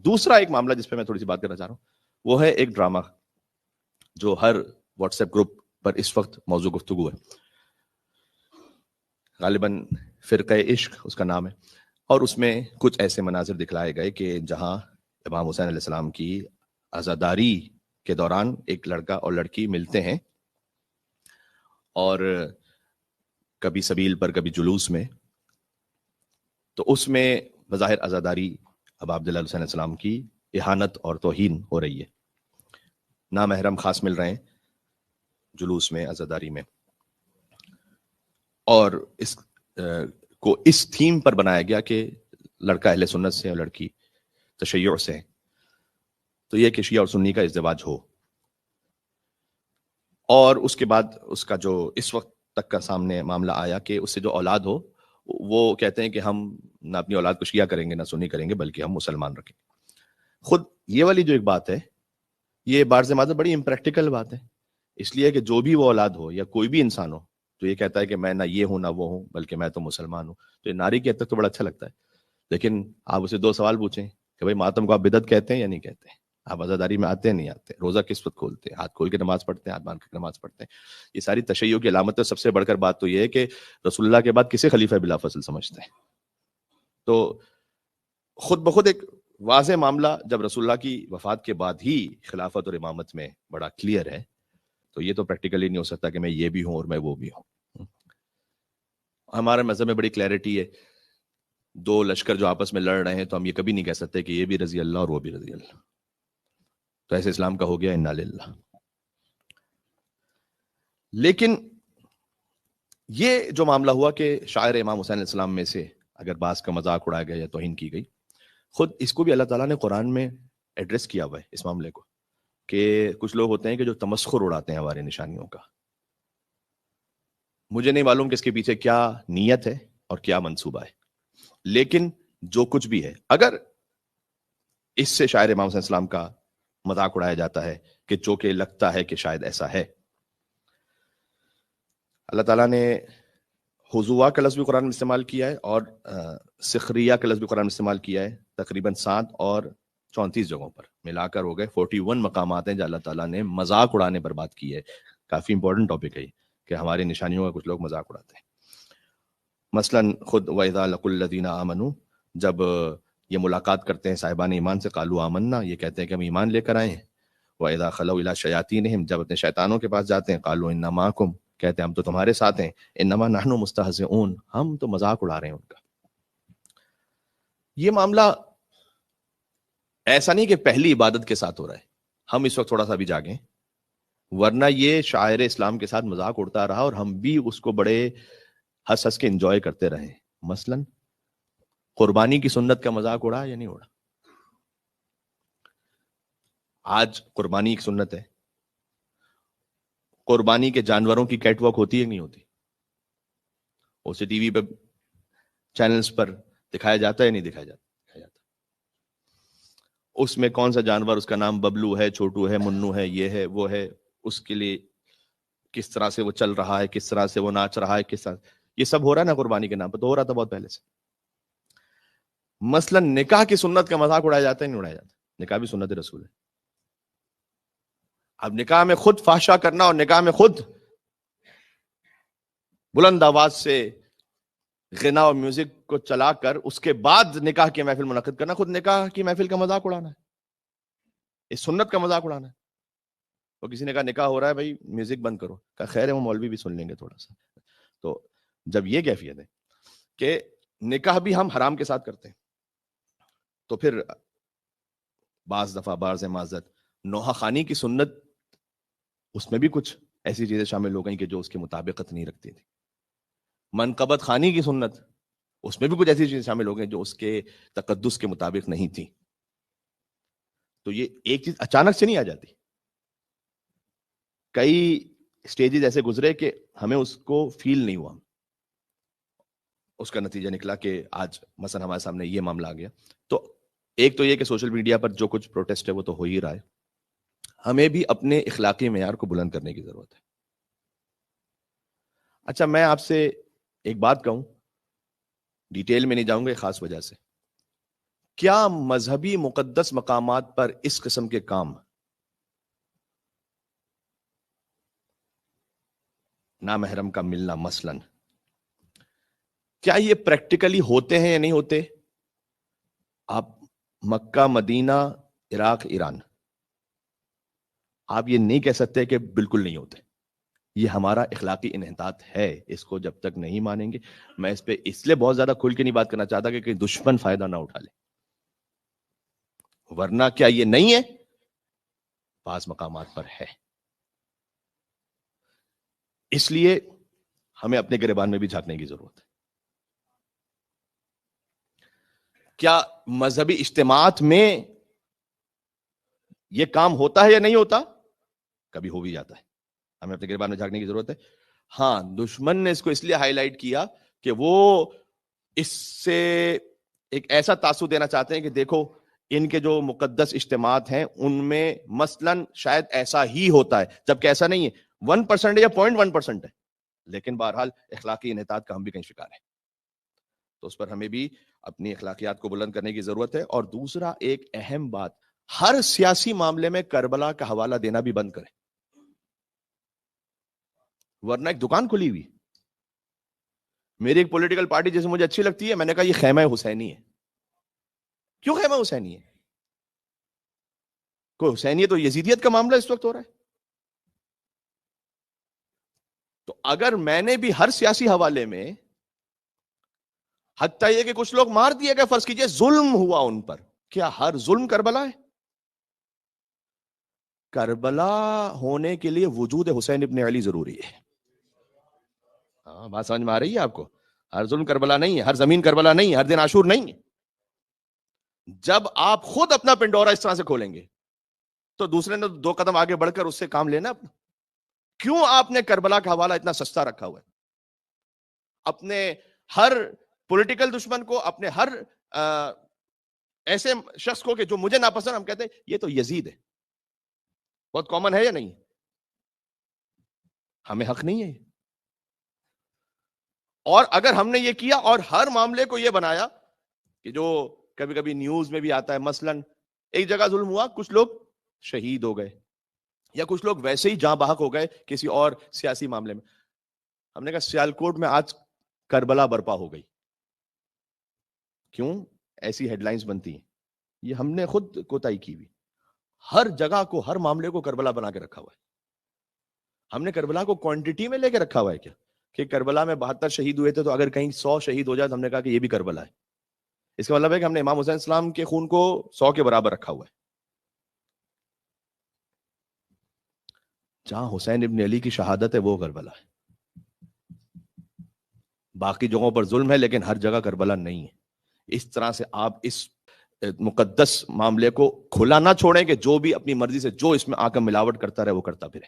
دوسرا ایک معاملہ جس پہ میں تھوڑی سی بات کرنا چاہ رہا ہوں وہ ہے ایک ڈرامہ جو ہر واٹس ایپ گروپ پر اس وقت موضوع گفتگو ہے. غالباً فرقہ عشق اس کا نام ہے, اور اس میں کچھ ایسے مناظر دکھلائے گئے کہ جہاں امام حسین علیہ السلام کی عزاداری کے دوران ایک لڑکا اور لڑکی ملتے ہیں, اور کبھی سبیل پر کبھی جلوس میں. تو اس میں بظاہر عزاداری اب عبداللہ حسین علیہ السلام کی اہانت اور توہین ہو رہی ہے. نامحرم خاص مل رہے ہیں جلوس میں, عزاداری میں, اور اس کو اس تھیم پر بنایا گیا کہ لڑکا اہل سنت سے اور لڑکی تشیع سے, تو یہ کہ شیعہ اور سنی کا ازدواج ہو. اور اس کے بعد اس کا جو اس وقت تک کا سامنے معاملہ آیا کہ اس سے جو اولاد ہو, وہ کہتے ہیں کہ ہم نہ اپنی اولاد کو شیعہ کریں گے نہ سنی کریں گے بلکہ ہم مسلمان رکھیں. خود یہ والی جو ایک بات ہے یہ بارز مادہ بڑی امپریکٹیکل بات ہے, اس لیے کہ جو بھی وہ اولاد ہو یا کوئی بھی انسان ہو تو یہ کہتا ہے کہ میں نہ یہ ہوں نہ وہ ہوں بلکہ میں تو مسلمان ہوں. تو یہ ناری کی حد تک تو بڑا اچھا لگتا ہے, لیکن آپ اسے دو سوال پوچھیں کہ بھائی ماتم کو آپ بدعت کہتے ہیں یا نہیں کہتے ہیں, آپ عزاداری میں آتے ہیں نہیں آتے, روزہ کس وقت کھولتے ہیں, ہاتھ کھول کے نماز پڑھتے ہیں ہاتھ باندھ کے نماز پڑھتے ہیں. یہ ساری تشیع کی علامت ہے. سب سے بڑھ کر بات تو یہ ہے کہ رسول اللہ کے بعد کسے خلیفہ بلا فصل سمجھتے ہیں. تو خود بخود ایک واضح معاملہ جب رسول اللہ کی وفات کے بعد ہی خلافت اور امامت میں بڑا کلیئر ہے, تو یہ تو پریکٹیکلی نہیں ہو سکتا کہ میں یہ بھی ہوں اور میں وہ بھی ہوں. ہمارے مذہب میں بڑی کلیئرٹی ہے, دو لشکر جو آپس میں لڑ رہے ہیں تو ہم یہ کبھی نہیں کہہ سکتے کہ یہ بھی رضی اللہ اور وہ بھی رضی اللہ. تو ایسے اسلام کا ہو گیا انا للہ. لیکن یہ جو معاملہ ہوا کہ شاعر امام حسین علیہ السلام میں سے اگر بعض کا مذاق اڑایا گیا یا توہین کی گئی, خود اس کو بھی اللہ تعالیٰ نے قرآن میں ایڈریس کیا ہوا ہے اس معاملے کو, کہ کچھ لوگ ہوتے ہیں کہ جو تمسخر اڑاتے ہیں ہماری نشانیوں کا. مجھے نہیں معلوم کہ اس کے پیچھے کیا نیت ہے اور کیا منصوبہ ہے, لیکن جو کچھ بھی ہے اگر اس سے شاعر امام حسین السلام کا مذاق اڑایا جاتا ہے کہ جو کہ لگتا ہے کہ شاید ایسا ہے, اللہ تعالیٰ نے حضوا کا لفظ بھی قرآن میں استعمال کیا ہے اور سخریہ کا لفظ بھی قرآن میں استعمال کیا ہے, تقریباً 7 اور 34 جگہوں پر ملا کر ہو گئے 41 مقامات ہیں جہاں اللہ تعالیٰ نے مذاق اڑانے پر بات کی ہے. کافی امپورٹنٹ ٹاپک ہے کہ ہماری نشانیوں کا کچھ لوگ مذاق اڑاتے ہیں. مثلاً خود وَإِذَا لَقُوا الَّذِينَ آمَنُوا, جب یہ ملاقات کرتے ہیں صاحبان ایمان سے, قالوا آمنا, یہ کہتے ہیں کہ ہم ایمان لے کر آئے ہیں. وَإِذَا خَلَوْا إِلَىٰ شَيَاطِينِهِمْ, جب اپنے شیطانوں کے پاس جاتے ہیں, قالوا إِنَّا مَعَكُمْ, کہتے ہیں ہم تو تمہارے ساتھ ہیں. انما نحن مستہزئون, ہم تو مذاق اڑا رہے ہیں ان کا. یہ معاملہ ایسا نہیں کہ پہلی عبادت کے ساتھ ہو رہا ہے, ہم اس وقت تھوڑا سا بھی جاگیں, ورنہ یہ شاعر اسلام کے ساتھ مذاق اڑتا رہا اور ہم بھی اس کو بڑے ہنس ہنس کے انجوائے کرتے رہے. مثلاً قربانی کی سنت کا مذاق اڑا یا نہیں اڑا؟ آج قربانی کی سنت ہے, قربانی کے جانوروں کی کیٹ واک ہوتی ہے نہیں ہوتی؟ اسے ٹی وی پہ چینلز پر دکھایا جاتا ہے نہیں دکھایا جاتا؟ اس میں کون سا جانور, اس کا نام ببلو ہے, چھوٹو ہے, منو ہے, یہ ہے وہ ہے, اس کے لیے کس طرح سے وہ چل رہا ہے, کس طرح سے وہ ناچ رہا ہے, کس طرح, یہ سب ہو رہا ہے نا قربانی کے نام پر, تو ہو رہا تھا بہت پہلے سے. مثلا نکاح کی سنت کا مذاق اڑایا جاتا ہے نہیں اڑایا جاتا؟ نکاح بھی سنت رسول ہے. اب نکاح میں خود فحشا کرنا اور نکاح میں خود بلند آواز سے غنا اور میوزک کو چلا کر اس کے بعد نکاح کی محفل منعقد کرنا, خود نکاح کی محفل کا مذاق اڑانا ہے, اس سنت کا مذاق اڑانا ہے. تو کسی نے کہا نکاح ہو رہا ہے بھائی میوزک بند کرو, کہا خیر ہے وہ مولوی بھی سن لیں گے تھوڑا سا. تو جب یہ کیفیت ہے کہ نکاح بھی ہم حرام کے ساتھ کرتے ہیں, تو پھر بعض دفعہ بعض معذرت نوحہ خانی کی سنت, اس میں بھی کچھ ایسی چیزیں شامل ہو گئیں کہ جو اس کے مطابقت نہیں رکھتی تھی. منقبت خانی کی سنت, اس میں بھی کچھ ایسی چیزیں شامل ہو گئیں جو اس کے تقدس کے مطابق نہیں تھی. تو یہ ایک چیز اچانک سے نہیں آ جاتی, کئی سٹیجز ایسے گزرے کہ ہمیں اس کو فیل نہیں ہوا. اس کا نتیجہ نکلا کہ آج مثلا ہمارے سامنے یہ معاملہ آ گیا. تو ایک تو یہ کہ سوشل میڈیا پر جو کچھ پروٹیسٹ ہے وہ تو ہو ہی رہا ہے, ہمیں بھی اپنے اخلاقی معیار کو بلند کرنے کی ضرورت ہے. اچھا میں آپ سے ایک بات کہوں, ڈیٹیل میں نہیں جاؤں گا ایک خاص وجہ سے, کیا مذہبی مقدس مقامات پر اس قسم کے کام نامحرم کا ملنا مثلاً کیا یہ پریکٹیکلی ہوتے ہیں یا نہیں ہوتے؟ آپ مکہ، مدینہ، عراق، ایران، آپ یہ نہیں کہہ سکتے کہ بالکل نہیں ہوتے. یہ ہمارا اخلاقی انحطاط ہے. اس کو جب تک نہیں مانیں گے، میں اس پہ اس لیے بہت زیادہ کھل کے نہیں بات کرنا چاہتا کہ دشمن فائدہ نہ اٹھا لے، ورنہ کیا یہ نہیں ہے؟ بعض مقامات پر ہے. اس لیے ہمیں اپنے گریبان میں بھی جھانکنے کی ضرورت ہے. کیا مذہبی اجتماعات میں یہ کام ہوتا ہے یا نہیں ہوتا؟ کبھی ہو بھی جاتا ہے. ہمیں اپنے گریبان میں جھانکنے کی ضرورت ہے. ہاں، دشمن نے اس کو اس لیے ہائی لائٹ کیا کہ وہ اس سے ایک ایسا تاثر دینا چاہتے ہیں کہ دیکھو ان کے جو مقدس اجتماعات ہیں ان میں مثلاً شاید ایسا ہی ہوتا ہے، جبکہ ایسا نہیں ہے. 1% یا 0.1% ہے، لیکن بہرحال اخلاقی انحطاط کا ہم بھی کہیں شکار ہیں. تو اس پر ہمیں بھی اپنی اخلاقیات کو بلند کرنے کی ضرورت ہے. اور دوسرا ایک اہم بات، ہر سیاسی معاملے میں کربلا کا حوالہ دینا بھی بند کریں، ورنہ ایک دکان کھلی ہوئی. میری ایک پولیٹیکل پارٹی جیسے مجھے اچھی لگتی ہے، میں نے کہا یہ خیمہ حسینی ہے. کیوں خیمہ حسینی ہے؟ کوئی حسینیت تو یزیدیت کا معاملہ اس وقت ہو رہا ہے. تو اگر میں نے بھی ہر سیاسی حوالے میں، حتیٰ یہ کہ کچھ لوگ مار دیے گئے، فرض کیجئے ظلم ہوا ان پر، کیا ہر ظلم کربلا ہے؟ کربلا ہونے کے لیے وجود حسین ابن علی ضروری ہے. ہاں، بات سمجھ میں آ رہی ہے آپ کو؟ ہر ظلم کربلا نہیں ہے، ہر زمین کربلا نہیں ہے، ہر دن عاشور نہیں ہے. جب آپ خود اپنا پنڈورا اس طرح سے کھولیں گے تو دوسرے نے 2 قدم آگے بڑھ کر اس سے کام لینا. کیوں آپ نے کربلا کا حوالہ اتنا سستا رکھا ہوا ہے؟ اپنے ہر پولیٹیکل دشمن کو، اپنے ہر ایسے شخص کو کہ جو مجھے ناپسند، ہم کہتے ہیں یہ تو یزید ہے. بہت کامن ہے یا نہیں؟ ہمیں حق نہیں ہے. اور اگر ہم نے یہ کیا اور ہر معاملے کو یہ بنایا کہ جو کبھی کبھی نیوز میں بھی آتا ہے، مثلاً ایک جگہ ظلم ہوا، کچھ لوگ شہید ہو گئے یا کچھ لوگ ویسے ہی جاں بحق ہو گئے کسی اور سیاسی معاملے میں. ہم نے کہا سیالکوٹ میں آج کربلا برپا ہو گئی. کیوں ایسی ہیڈ لائنز بنتی ہیں؟ یہ ہم نے خود کوتاہی کی ہوئی. ہر جگہ کو، ہر معاملے کو کربلا بنا کے رکھا ہوا ہے. ہم نے کربلا کو کوانٹٹی میں لے کے رکھا ہوا ہے کیا؟ کہ کربلا میں 72 شہید ہوئے تھے، تو اگر کہیں 100 شہید ہو جائے تو ہم نے کہا کہ یہ بھی کربلا ہے. اس کا مطلب ہے کہ ہم نے امام حسین السلام کے خون کو 100 کے برابر رکھا ہوا ہے. جہاں حسین ابن علی کی شہادت ہے وہ کربلا ہے. باقی جگہوں پر ظلم ہے لیکن ہر جگہ کربلا نہیں ہے. اس طرح سے آپ اس مقدس معاملے کو کھلا نہ چھوڑیں کہ جو بھی اپنی مرضی سے جو اس میں آ کر ملاوٹ کرتا رہے وہ کرتا پھرے.